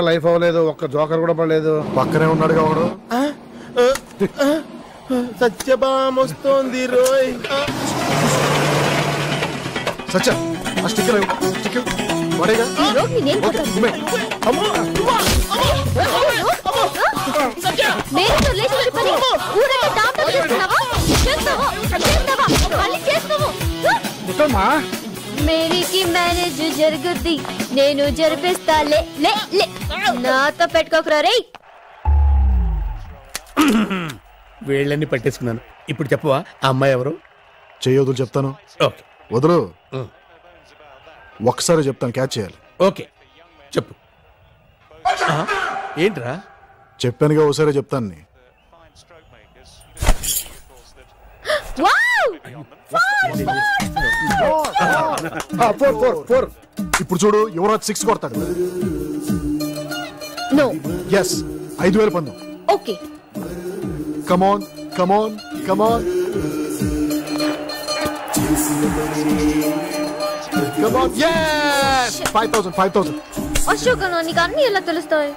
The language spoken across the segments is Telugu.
లైఫ్ అవ్వలేదు, ఒక్క జోకర్ కూడా పడలేదు. పక్కనే ఉన్నాడు ఒకడు. సత్యభామ వస్తోంది రోయ్. సత్య ఆ స్టిక్కర్ పడేగా. మేరీకి మ్యారేజ్ జరుగుద్ది, నేను జరిపిస్తా. లే లే లే నాతో పెట్టుకోకరా రే. వేళ్ళని పట్టేసుకున్నాను. ఇప్పుడు చెప్పవా ఆ అమ్మాయి ఎవరు? చెయ్యొద్దు చెప్తాను. ఓకే వదులు. ఒక్కసారి చెప్తాను, క్యాచ్ చేయాలి. ఓకే చెప్పు. ఏంట్రా? చెప్పానుగా ఒకసారి చెప్తాను. ఇప్పుడు చూడు, యువరాజ్ 6 కొడతాడు. నో. ఎస్, 5,000 పందెం. Okay come on come on come on come on. yes 5,000. Ashok నీకు అన్ని ఎలా తెలుస్తాయి?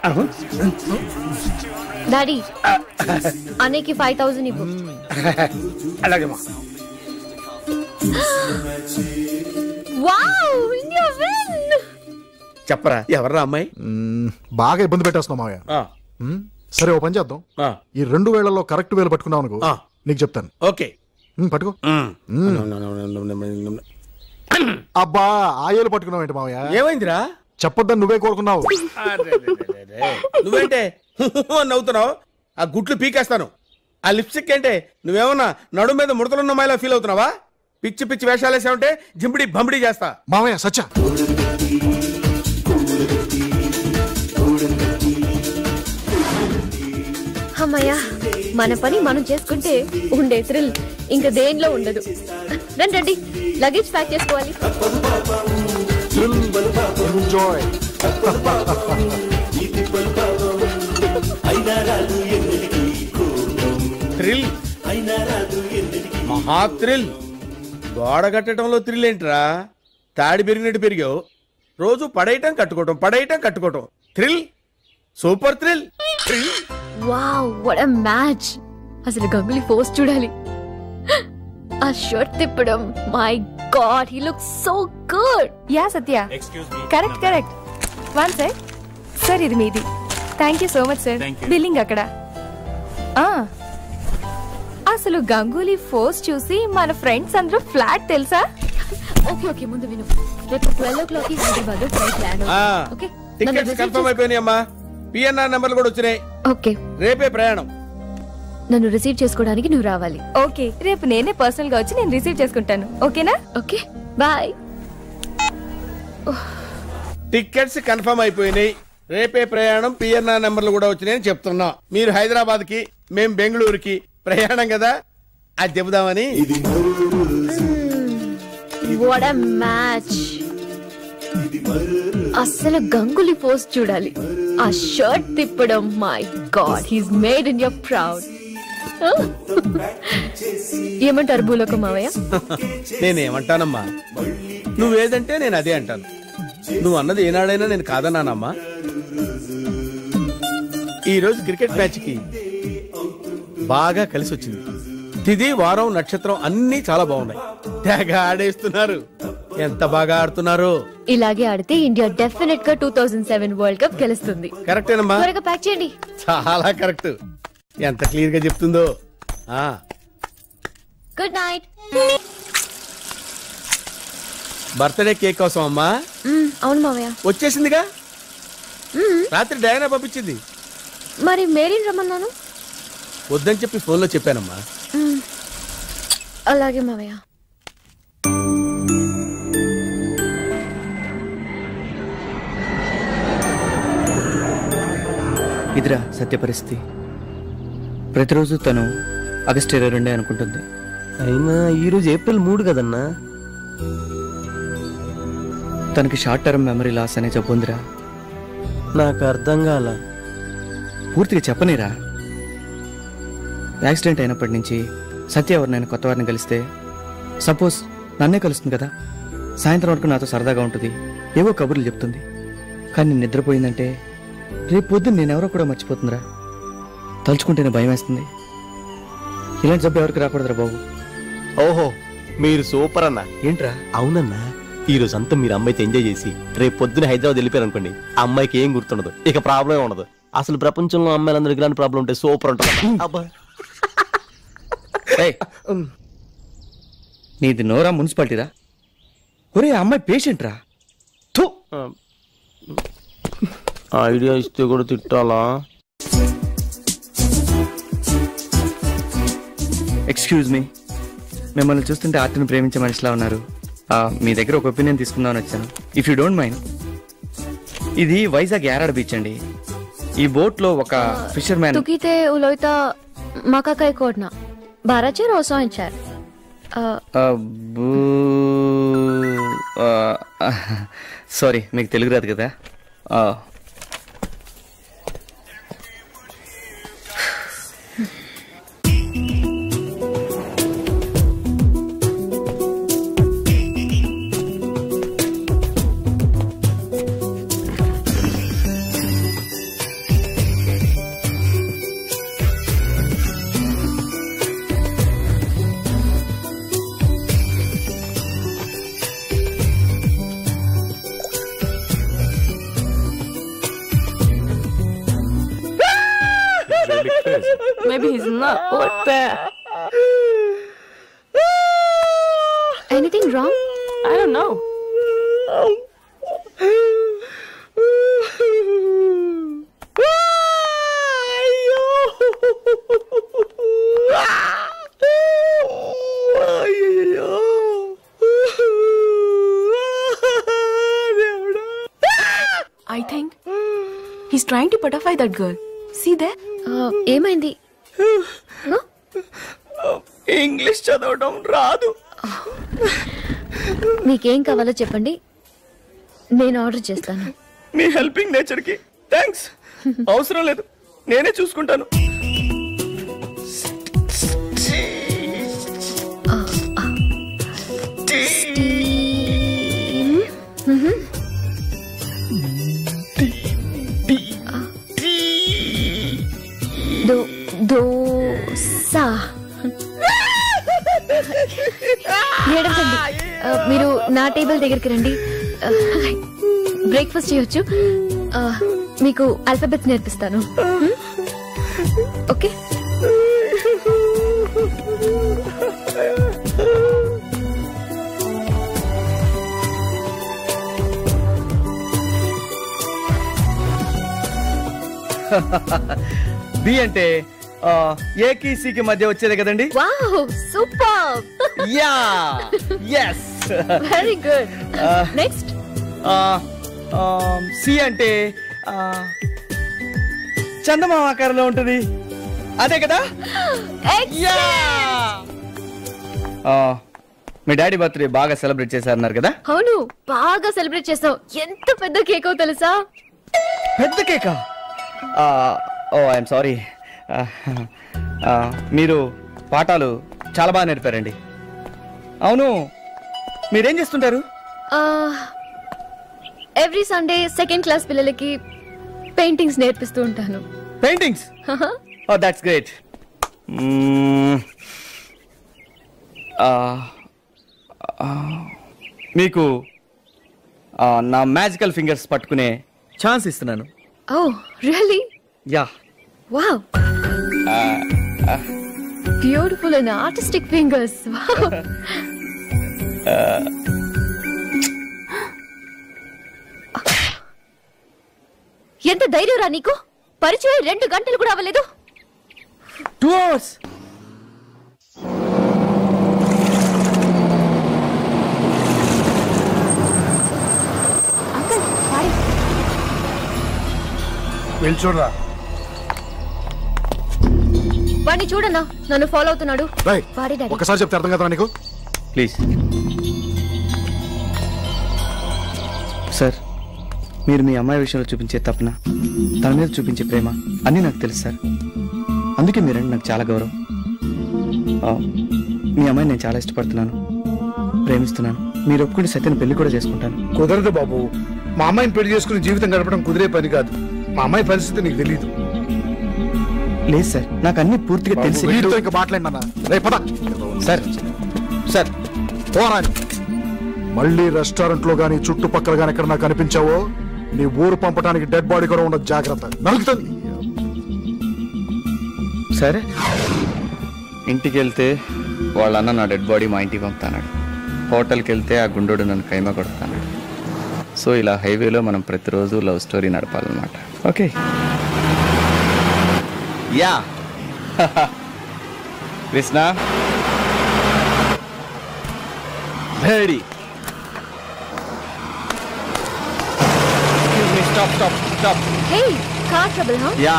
డాడీ అనేకి 5,000 ఇవ్వు. అలాగేమా. Wow, India win. చెప్పరా ఎవర్రా అమ్మాయి? బాగా ఇబ్బంది పెట్టేస్తున్నావు మావయ్య. సరే ఓ పని చేద్దాం. ఈ 2 వేళ్లలో కరెక్ట్ వేలు పట్టుకున్నావు అనుకో, నీకు చెప్తాను. ఓకే పట్టుకో. అబ్బా, ఆ ఏళ్ళు పట్టుకున్నావు ఏంటి మావయ్య? ఏమైందిరా? చెప్పొద్దని నువ్వే కోరుకున్నావు. నువ్వేంటే నవ్వుతున్నావు? ఆ గుట్లు పీకేస్తాను. ఆ లిప్స్టిక్ ఏంటే నువ్వేమన్నా నడు మీద ముడతలున్న అమ్మాయిలా ఫీల్ అవుతున్నావా? పిచ్చి పిచ్చి వేషాలు వేసావంటే జింపిడి బంపిడి చేస్తా. మావయ్య సత్య, అమ్మయ్యా, మన పని మనం చేసుకుంటే ఉండే థ్రిల్ ఇంకా దేనిలో ఉండదు. రండి లగేజ్ ప్యాక్ చేసుకోవాలి. ఎంజాయ్. థ్రిల్, మహా థ్రిల్. గోడ కట్టడంలో థ్రిల్ ఏంట్రా? తాడి పెరిగినట్టు పెరిగావు. రోజు పడేయటం కట్టుకోవటం. Thrill, super thrill. Wow, what a match. అసలు గంగులీ ఫోర్స్ చూడాలి. ఆ షర్ట్ తిప్పడం, my god, he looks so good. Yeah Satya, correct. One sec sir, ఇది మీది. Thank you so much sir. Billing అక్కడ. అసలు గంగూలీ ఫోర్స్ చూసి మన ఫ్రెండ్స్ అందరూ ఫ్లాట్ తెలుసా? ఓకే ముందు విను. రేపు 12 o'clock హైదరాబాద్ లో flight land. Okay, tickets confirm అయిపోయినాయి అమ్మా. పిఎన్ఆర్ నెంబర్లు కూడా వచ్చినాయి. ఓకే, రేపే ప్రయాణం. నన్ను రిసీవ్ చేసుకోవడానికి నువ్వు రావాలి. ఓకే, రేపు నేనే పర్సనల్ గా వచ్చి నేను రిసీవ్ చేసుకుంటాను. ఓకేనా? Okay, bye. టికెట్స్ కన్ఫర్మ్ అయిపోయినాయి. రేపే ప్రయాణం. పిఎన్ఆర్ నెంబర్లు కూడా వచ్చినాయని చెప్తున్నా. మీరు హైదరాబాద్ కి, మేం బెంగళూరుకి ప్రయాణం కదా, అది చెబుదామని. What a match. అసలు గంగులీ ఫోర్స్ చూడాలి. ఆ షర్ట్ తిప్పడం, my God, he's made India proud. ఏమంటారు భూలోకం మావయ్య? నేనేమంటానమ్మా, నువ్వేదంటే నేను అదే అంటాను. నువ్వు అన్నది ఏనాడైనా నేను కాదన్నానమ్మా. ఈరోజు క్రికెట్ మ్యాచ్ కి బాగా కలిసి వచ్చింది. తిది, వారం, నక్షత్రం అన్ని చాలా బాగున్నాయి. తెగ ఆడేస్తున్నారు. ఎంత బాగా ఆడుతున్నారు. ఇలాగే ఆడితే ఇండియా డెఫినెట్ గా 2007 వరల్డ్ కప్ గెలుస్తుంది. కరెక్టేనమ్మా. త్వరగా ప్యాక్ చేయండి. చాలా కరెక్ట్. ఎంత క్లియర్ గా చెప్తుందో. Good night. బర్త్డే కేక్ కోసం అమ్మా? అవును మావయ్య. వచ్చేసిందిగా. రాత్రి డయానా పంపించింది. మరి మేరీని రమ్మన్నాను. వద్దని చెప్పి ఫోన్లో చెప్పానమ్మా. అలాగే మావయ్య. ఇదిరా సత్య పరిస్థితి. ప్రతిరోజు తను ఆగస్టు 22 అనుకుంటుంది. అయినా ఈరోజు ఏప్రిల్ 3 కదన్నా. తనకి షార్ట్ టర్మ్ మెమరీ లాస్ అనే జబ్బు ఉందిరా. నాకు అర్థం కాల. పూర్తిగా చెప్పనేరా. యాక్సిడెంట్ అయినప్పటి నుంచి సత్య ఎవరినైనా కొత్త వారిని కలిస్తే, సపోజ్ నన్నే కలుస్తుంది కదా, సాయంత్రం వరకు నాతో సరదాగా ఉంటుంది, ఏవో కబుర్లు చెప్తుంది. కానీ నిద్రపోయిందంటే రేపు పొద్దున్న నేనెవరో కూడా మర్చిపోతుందిరా. తలుచుకుంటేనే భయం వేస్తుంది. ఇలాంటి జబ్బు ఎవరికి రాకూడదురా బాబు. ఓహో, మీరు సూపర్ అన్న. ఏంట్రా? అవునన్నా, ఈ రోజు అంతా మీరు అమ్మాయితో ఎంజాయ్ చేసి రేపు పొద్దున హైదరాబాద్ వెళ్ళిపోయారు అనుకోండి, ఆ అమ్మాయికి ఏం గుర్తుండదు, ఇక ప్రాబ్లం ఉండదు. అసలు ప్రపంచంలో అమ్మాయిలందరికీ ఇలాంటి ప్రాబ్లం ఉంటే సూపర్ ఉంటుంది. అబ్బా, నీది నోరా మున్సిపాలిటీరా? ఒరే అమ్మాయి పేషెంట్ రా. ఐడియా ఇస్తే కూడా తిట్టాలా? ఎక్స్క్యూజ్ మీ, మిమ్మల్ని చూస్తుంటే ఆర్ట్ని ప్రేమించే మనిషిలా ఉన్నారు. మీ దగ్గర ఒక ఒపీనియన్ తీసుకుందామని వచ్చాను, ఇఫ్ యూ డోంట్ మైండ్. ఇది వైజాగ్ యారాడ బీచ్ అండి. ఈ బోట్ లో ఒక ఫిషర్ మ్యాన్ तुकीते उलोयता माका काय कोडना बाराचे रोसोंचार సారీ, మీకు తెలుగు రాదు కదా. Maybe he's not. What the? Anything wrong? I don't know. I think he's trying to pacify that girl. See there? ఏమైంది? ఇంగ్లీష్ చదవడం రాదు. మీకేం కావాలో చెప్పండి, నేను ఆర్డర్ చేస్తాను. మీ హెల్పింగ్ నేచర్ కి థ్యాంక్స్. అవసరం లేదు, నేనే చూసుకుంటాను. దోసా మీరు నా టేబుల్ దగ్గరికి రండి. బ్రేక్ఫాస్ట్ చేయొచ్చు. మీకు ఆల్ఫాబెట్స్ నేర్పిస్తాను. ఓకే? బి అంటే ఏకి సికి మధ్య వచ్చేదే కదండి. Wow, super. Yeah, yes. Very good. Next C అంటే చందమామ ఆకారంలో ఉంటుంది, అదే కదా. మీ డాడీ బర్త్డే బాగా సెలబ్రేట్ చేశారన్నారు కదా. అవును, బాగా సెలబ్రేట్ చేసాం. ఎంత పెద్ద కేకో తెలుసా? పెద్ద కేకా? ఓ ఐఎమ్ సారీ. మీరు పాఠాలు చాలా బాగా నేర్పారండి. అవును, మీరేం చేస్తుంటారు? ఎవ్రీ సండే సెకండ్ క్లాస్ పిల్లలకి పెయింటింగ్స్ నేర్పిస్తూ ఉంటాను. పెయింటింగ్స్? Oh that's great. మీకు నా మ్యాజికల్ ఫింగర్స్ పట్టుకునే ఛాన్స్ ఇస్తున్నాను. Oh really? Yeah. Wow, beautiful and artistic fingers. ఎంత ధైర్యం రా నీకు? పరిచయం 2 గంటలు కూడా అవ్వలేదు. 2 hours. వెళ్ళి చూడరా. వాడిని చూడన్నా, నన్ను ఫాలో అవుతున్నాడు. వాడి డాడీ. ఒకసారి చెప్తే అర్థం కదా నీకు? ప్లీజ్ సార్, మీరు మీ అమ్మాయి విషయంలో చూపించే తపన, తన మీద చూపించే ప్రేమ అన్నీ నాకు తెలుసు సార్. అందుకే మీరంటే నాకు చాలా గౌరవం. మీ అమ్మాయిని నేను చాలా ఇష్టపడుతున్నాను, ప్రేమిస్తున్నాను. మీరు ఒప్పుకుంటే సత్యని పెళ్లి కూడా చేసుకుంటాను. కుదరదు బాబు. మా అమ్మాయిని పెళ్లి చేసుకుని జీవితం గడపడం కుదిరే పని కాదు. మా అమ్మాయి పరిస్థితి నీకు తెలియదు. లేదు సార్, నాకు అన్ని పూర్తిగా తెలిసి. వీటితో ఇంకా మాట్లాడినా రేపద సార్ సార్ పోరాని మళ్ళీ రెస్టారెంట్ లో గానీ చుట్టుపక్కల గానీ ఎక్కడ నాకు కనిపించావో నీ ఊరు పంపడానికి డెడ్ బాడీ కూడా ఉండదు, జాగ్రత్త. నలుగుతుంది. సరే, ఇంటికి వెళ్తే వాళ్ళ అన్న నా డెడ్ బాడీ మా ఇంటికి పంపుతాడు. హోటల్కి వెళ్తే ఆ గుండోడు నన్ను కైమా కొడుతాడు. సో ఇలా హైవేలో మనం ప్రతిరోజు లవ్ స్టోరీ నడపాలన్నమాట. Okay yeah Krishna ready. Stop stop stop. Hey, car trouble హా? యా,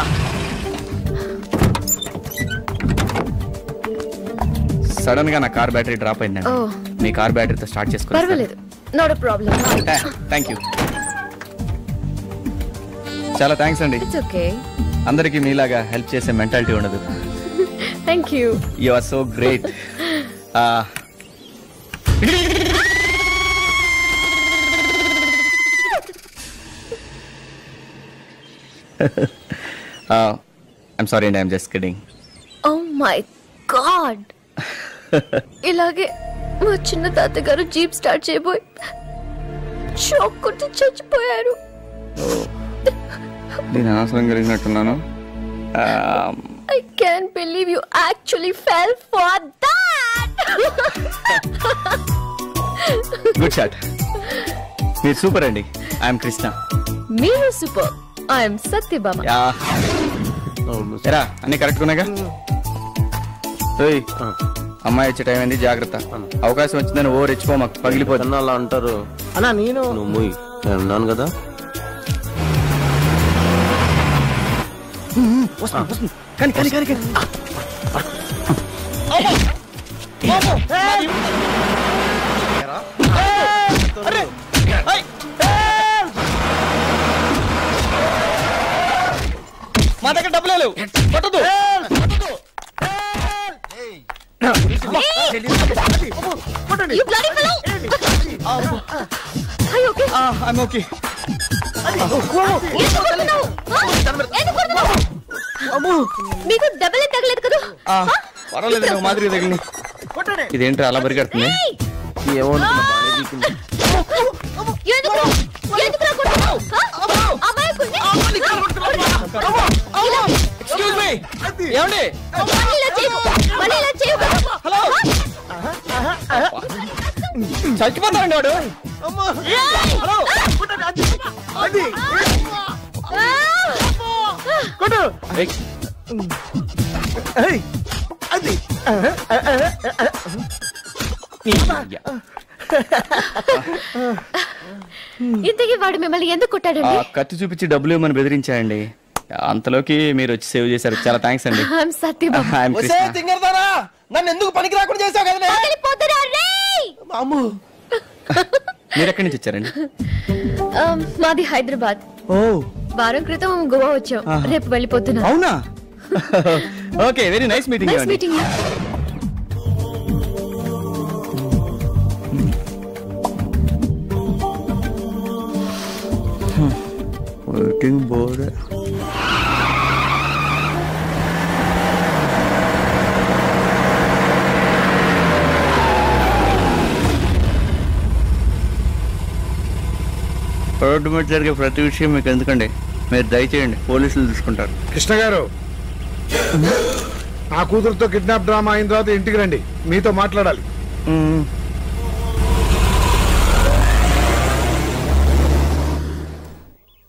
సడన్ గా నా కార్ బ్యాటరీ డ్రాప్ అయిందండి. మీ కార్ బ్యాటరీతో స్టార్ట్ చేసుకోండి. పర్వాలేదు, not a problem. Thank you, చాలా థ్యాంక్స్ అండి. It's okay. అందరికీ మీలాగా హెల్ప్ చేసే మెంటాలిటీ ఉండదు. Thank you. You are so great. I'm sorry అండి, I'm just kidding. Oh my god, ఇలాగే మా చిన్న తాతగారు జీప్ స్టార్ట్ చేయబోయి షాక్ కొట్టి చచ్చిపోయారు. నేను అనవసరం కలిగినట్టున్నాను. I can't believe you actually fell for that. Good shot. మీరు సూపర్ అండి. ఐఎమ్ కృష్ణ. మీరు సూపర్. I am Satyabhama. ఎరా అన్ని కరెక్ట్ ఉన్నాగా? అమ్మాయి వచ్చే టైం అయింది, జాగ్రత్త. అవకాశం వచ్చిందని ఓ రెచ్చిపో, మాకు పగిలిపోతుంది. అలా అంటారు అన్నా. నేను నువ్వు నేను ఉన్నాను కదా. కానీ కానీ కానీ మా దగ్గర డబ్బులు లేవు. పట్టదు. You bloody fellow. Are you okay? I'm okay. ఎందుకు కొడుతున్నావు? ఎందుకు కొడుతున్నావు? మీకు దెబ్బలే తగలేదు కదా? పర్వాలేదు, మాదిరి తగిలి. ఇదేంటి అలా బరిగడుతుంది? చచ్చిపోతారండి వాడు. ఇంతకీ వాడు మిమ్మల్ని ఎందుకు కొట్టాడండి? కత్తి చూపించి డబ్బులు ఇవ్వమని బెదిరించాయండి. అంతలోకి మీరు వచ్చి సేవ్ చేశారు, చాలా థ్యాంక్స్ అండి. నన్ను ఎందుకు పనికి రాకుండా చేసావు కదా? మీరు ఎక్కడి నుంచి వచ్చారండి? మాది హైదరాబాద్. వారం క్రితం గోవా వచ్చాం, రేపు వెళ్ళిపోతున్నా. అవునా? Okay, very nice meeting. Nice meeting. Working board. Road మీద జరిగే ప్రతి విషయం మీకు ఎందుకండి, మీరు దయచేయండి, పోలీసులు చూసుకుంటారు. కృష్ణ గారు, నా కూతురుతో కిడ్నాప్ డ్రామా అయిన తర్వాత ఇంటికి రండి, మీతో మాట్లాడాలి.